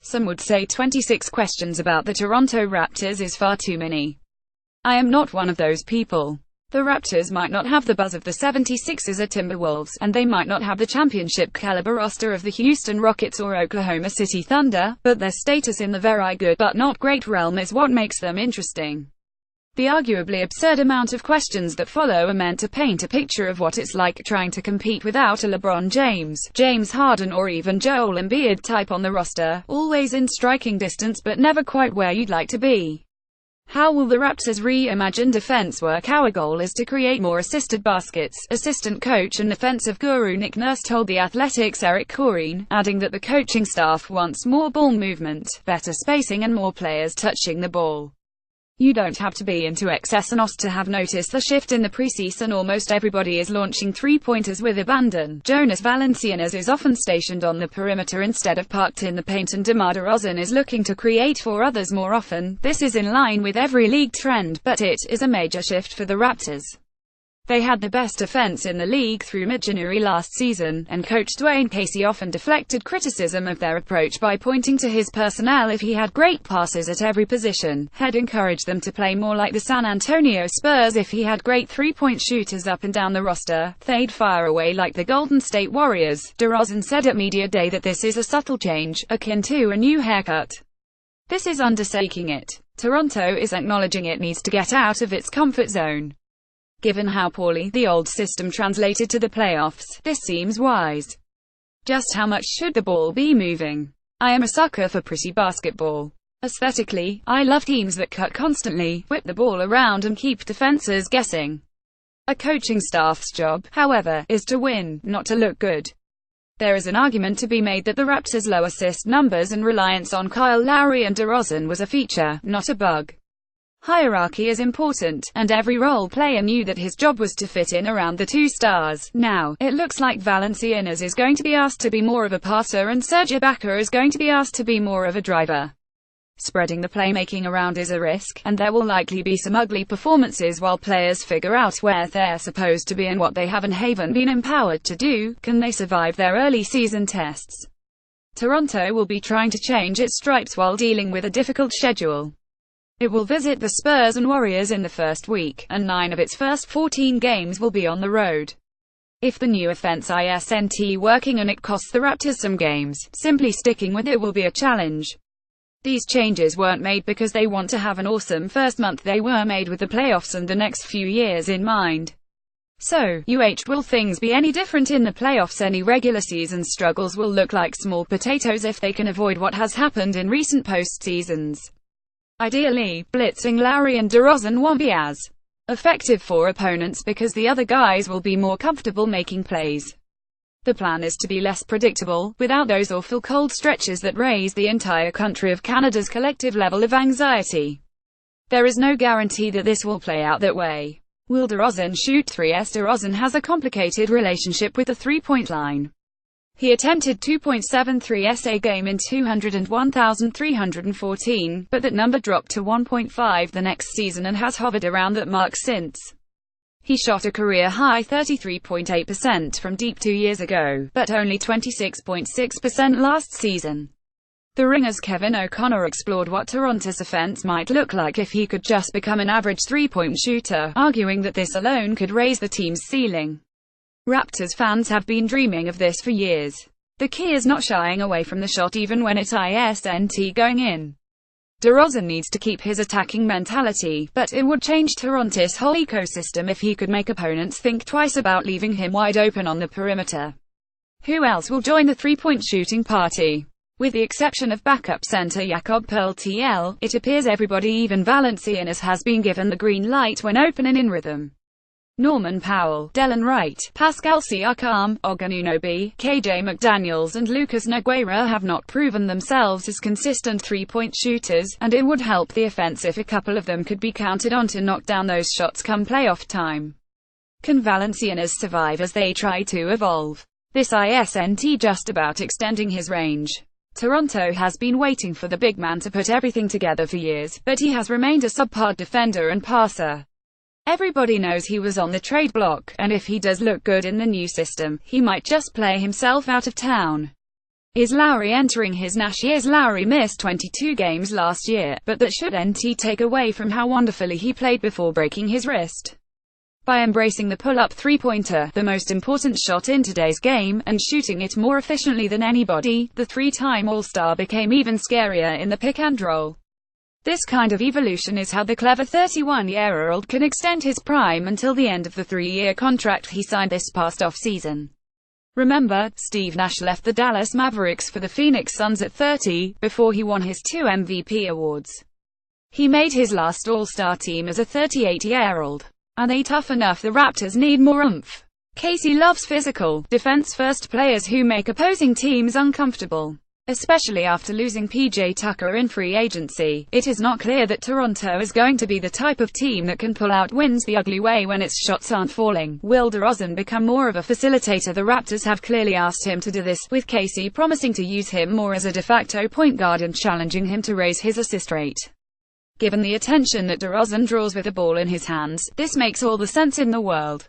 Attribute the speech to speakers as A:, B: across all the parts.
A: Some would say 26 questions about the Toronto Raptors is far too many. I am not one of those people. The Raptors might not have the buzz of the 76ers or Timberwolves, and they might not have the championship-caliber roster of the Houston Rockets or Oklahoma City Thunder, but their status in the very good but not great realm is what makes them interesting. The arguably absurd amount of questions that follow are meant to paint a picture of what it's like trying to compete without a LeBron James, James Harden or even Joel Embiid type on the roster, always in striking distance but never quite where you'd like to be. How will the Raptors' reimagined defense work? Our goal is to create more assisted baskets, assistant coach and offensive guru Nick Nurse told The Athletic's Eric Coreen, adding that the coaching staff wants more ball movement, better spacing and more players touching the ball. You don't have to be into XS&OS to have noticed the shift in the preseason. Almost everybody is launching three-pointers with abandon. Jonas Valanciunas is often stationed on the perimeter instead of parked in the paint, and DeMar DeRozan is looking to create for others more often. This is in line with every league trend, but it is a major shift for the Raptors. They had the best offense in the league through mid-January last season, and coach Dwayne Casey often deflected criticism of their approach by pointing to his personnel. If he had great passes at every position, he'd encourage them to play more like the San Antonio Spurs. If he had great three-point shooters up and down the roster, they'd fire away like the Golden State Warriors. DeRozan said at Media Day that this is a subtle change, akin to a new haircut. This is understating it. Toronto is acknowledging it needs to get out of its comfort zone. Given how poorly the old system translated to the playoffs, this seems wise. Just how much should the ball be moving? I am a sucker for pretty basketball. Aesthetically, I love teams that cut constantly, whip the ball around and keep defenses guessing. A coaching staff's job, however, is to win, not to look good. There is an argument to be made that the Raptors' low assist numbers and reliance on Kyle Lowry and DeRozan was a feature, not a bug. Hierarchy is important, and every role player knew that his job was to fit in around the two stars. Now, it looks like Valanciunas is going to be asked to be more of a passer and Serge Ibaka is going to be asked to be more of a driver. Spreading the playmaking around is a risk, and there will likely be some ugly performances while players figure out where they're supposed to be and what they have and haven't been empowered to do. Can they survive their early season tests? Toronto will be trying to change its stripes while dealing with a difficult schedule. It will visit the Spurs and Warriors in the first week, and 9 of its first 14 games will be on the road. If the new offense isn't working and it costs the Raptors some games, simply sticking with it will be a challenge. These changes weren't made because they want to have an awesome first month, they were made with the playoffs and the next few years in mind. So, will things be any different in the playoffs? Any regular season struggles will look like small potatoes if they can avoid what has happened in recent postseasons. Ideally, blitzing Lowry and DeRozan won't be as effective for opponents because the other guys will be more comfortable making plays. The plan is to be less predictable, without those awful cold stretches that raise the entire country of Canada's collective level of anxiety. There is no guarantee that this will play out that way. Will DeRozan shoot threes? DeRozan has a complicated relationship with the three-point line. He attempted 2.73 a game in 201,314, but that number dropped to 1.5 the next season and has hovered around that mark since. He shot a career-high 33.8% from deep 2 years ago, but only 26.6% last season. The Ringer's Kevin O'Connor explored what Toronto's offense might look like if he could just become an average three-point shooter, arguing that this alone could raise the team's ceiling. Raptors fans have been dreaming of this for years. The key is not shying away from the shot even when it isn't going in. DeRozan needs to keep his attacking mentality, but it would change Toronto's whole ecosystem if he could make opponents think twice about leaving him wide open on the perimeter. Who else will join the three-point shooting party? With the exception of backup center Jakob Poeltl, it appears everybody, even Valanciunas, has been given the green light when open and in rhythm. Norman Powell, Delon Wright, Pascal Siakam, Anunoby, KJ McDaniels and Lucas Nogueira have not proven themselves as consistent three-point shooters, and it would help the offense if a couple of them could be counted on to knock down those shots come playoff time. Can Valanciunas survive as they try to evolve? This isn't just about extending his range. Toronto has been waiting for the big man to put everything together for years, but he has remained a subpar defender and passer. Everybody knows he was on the trade block, and if he does look good in the new system, he might just play himself out of town. Is Lowry entering his Nash years? Lowry missed 22 games last year, but that shouldn't take away from how wonderfully he played before breaking his wrist. By embracing the pull-up three-pointer, the most important shot in today's game, and shooting it more efficiently than anybody, the three-time All-Star became even scarier in the pick-and-roll. This kind of evolution is how the clever 31-year-old can extend his prime until the end of the 3-year contract he signed this past off-season. Remember, Steve Nash left the Dallas Mavericks for the Phoenix Suns at 30, before he won his 2 MVP awards. He made his last All-Star team as a 38-year-old. Are they tough enough? The Raptors need more oomph. Casey loves physical, defense-first players who make opposing teams uncomfortable. Especially after losing PJ Tucker in free agency, it is not clear that Toronto is going to be the type of team that can pull out wins the ugly way when its shots aren't falling. Will DeRozan become more of a facilitator? The Raptors have clearly asked him to do this, with Casey promising to use him more as a de facto point guard and challenging him to raise his assist rate. Given the attention that DeRozan draws with the ball in his hands, this makes all the sense in the world.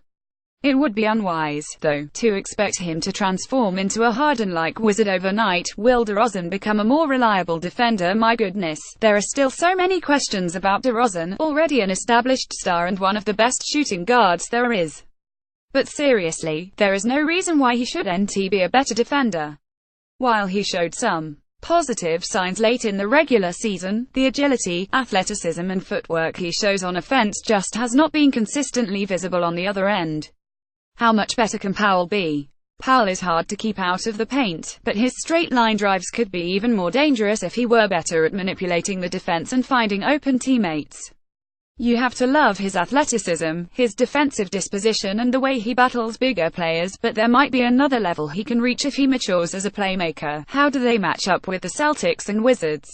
A: It would be unwise, though, to expect him to transform into a Harden-like wizard overnight. Will DeRozan become a more reliable defender? My goodness, there are still so many questions about DeRozan, already an established star and one of the best shooting guards there is. But seriously, there is no reason why he shouldn't be a better defender. While he showed some positive signs late in the regular season, the agility, athleticism and footwork he shows on offense just has not been consistently visible on the other end. How much better can Powell be? Powell is hard to keep out of the paint, but his straight-line drives could be even more dangerous if he were better at manipulating the defense and finding open teammates. You have to love his athleticism, his defensive disposition and the way he battles bigger players, but there might be another level he can reach if he matures as a playmaker. How do they match up with the Celtics and Wizards?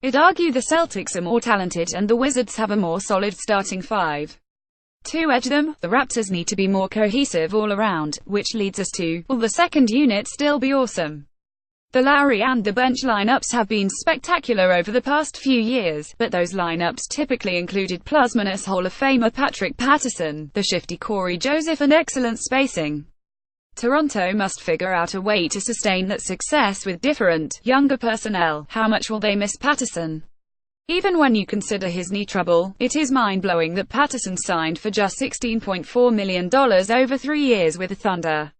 A: I'd argue the Celtics are more talented and the Wizards have a more solid starting five. To edge them, the Raptors need to be more cohesive all around, which leads us to, will the second unit still be awesome? The Lowry and the bench lineups have been spectacular over the past few years, but those lineups typically included plus-minus Hall of Famer Patrick Patterson, the shifty Corey Joseph and excellent spacing. Toronto must figure out a way to sustain that success with different, younger personnel. How much will they miss Patterson? Even when you consider his knee trouble, it is mind-blowing that Patterson signed for just $16.4 million over 3 years with the Thunder.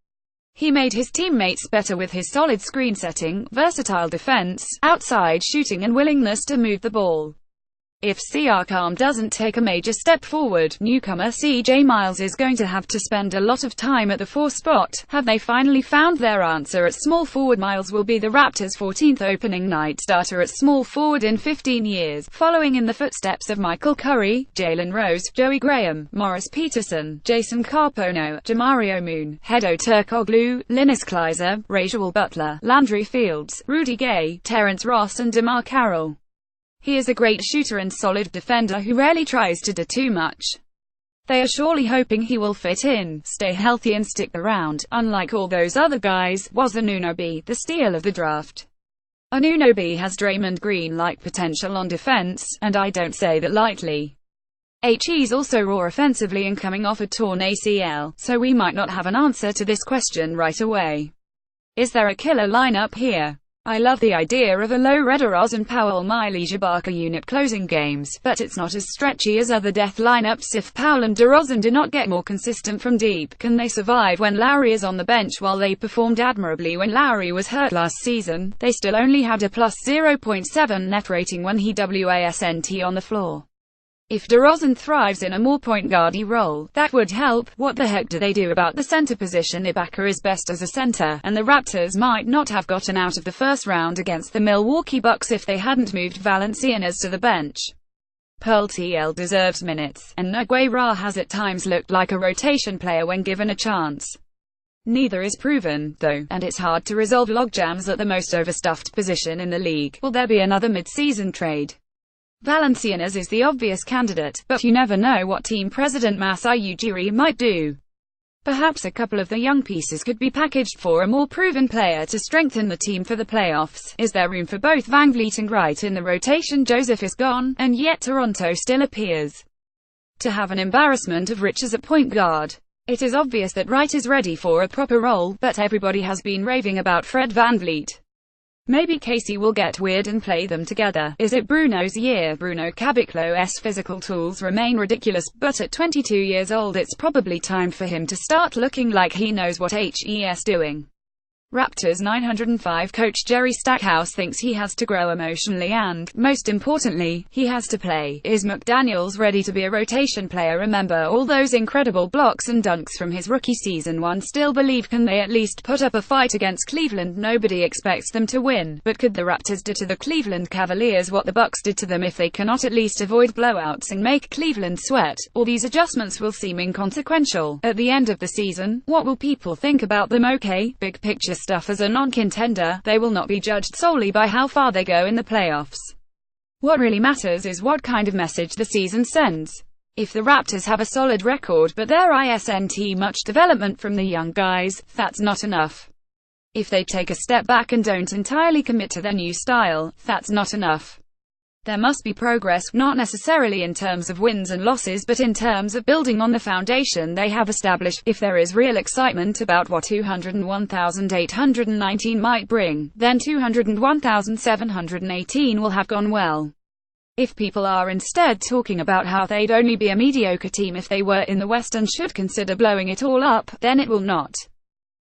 A: He made his teammates better with his solid screen setting, versatile defense, outside shooting and willingness to move the ball. If Siakam doesn't take a major step forward, newcomer CJ Miles is going to have to spend a lot of time at the 4 spot. Have they finally found their answer at small forward? Miles will be the Raptors' 14th opening night starter at small forward in 15 years, following in the footsteps of Michael Curry, Jalen Rose, Joey Graham, Morris Peterson, Jason Carpono, Jamario Moon, Hedo Turkoglu, Linus Kleiser, Rajal Butler, Landry Fields, Rudy Gay, Terrence Ross and DeMar Carroll. He is a great shooter and solid defender who rarely tries to do too much. They are surely hoping he will fit in, stay healthy and stick around. Unlike all those other guys, was Anunoby the steal of the draft? Anunoby has Draymond Green-like potential on defense, and I don't say that lightly. He's also raw offensively and coming off a torn ACL, so we might not have an answer to this question right away. Is there a killer lineup here? I love the idea of a low-red DeRozan Powell Miley Ibaka unit closing games, but it's not as stretchy as other death lineups. If Powell and DeRozan do not get more consistent from deep, can they survive when Lowry is on the bench? While they performed admirably when Lowry was hurt last season, they still only had a plus 0.7 net rating when he wasn't on the floor. If DeRozan thrives in a more point guardy role, that would help. What the heck do they do about the center position? Ibaka is best as a center, and the Raptors might not have gotten out of the first round against the Milwaukee Bucks if they hadn't moved Valanciunas to the bench. Pearl TL deserves minutes, and Nogueira has at times looked like a rotation player when given a chance. Neither is proven, though, and it's hard to resolve logjams at the most overstuffed position in the league. Will there be another mid-season trade? Valanciunas is the obvious candidate, but you never know what team president Masai Ujiri might do. Perhaps a couple of the young pieces could be packaged for a more proven player to strengthen the team for the playoffs. Is there room for both VanVleet and Wright in the rotation? Joseph is gone, and yet Toronto still appears to have an embarrassment of riches at point guard. It is obvious that Wright is ready for a proper role, but everybody has been raving about Fred VanVleet. Maybe Casey will get weird and play them together. Is it Bruno's year? Bruno Caboclo's physical tools remain ridiculous, but at 22 years old it's probably time for him to start looking like he knows what he's doing. Raptors 905 coach Jerry Stackhouse thinks he has to grow emotionally and, most importantly, he has to play. Is McDaniels ready to be a rotation player? Remember all those incredible blocks and dunks from his rookie season? One still believe, can they at least put up a fight against Cleveland? Nobody expects them to win, but could the Raptors do to the Cleveland Cavaliers what the Bucks did to them if they cannot at least avoid blowouts and make Cleveland sweat? All these adjustments will seem inconsequential at the end of the season. What will people think about them? Okay, big picture stuff. As a non-contender, they will not be judged solely by how far they go in the playoffs. What really matters is what kind of message the season sends. If the Raptors have a solid record but there isn't much development from the young guys, that's not enough. If they take a step back and don't entirely commit to their new style, that's not enough. There must be progress, not necessarily in terms of wins and losses but in terms of building on the foundation they have established. If there is real excitement about what 201,819 might bring, then 201,718 will have gone well. If people are instead talking about how they'd only be a mediocre team if they were in the West and should consider blowing it all up, then it will not.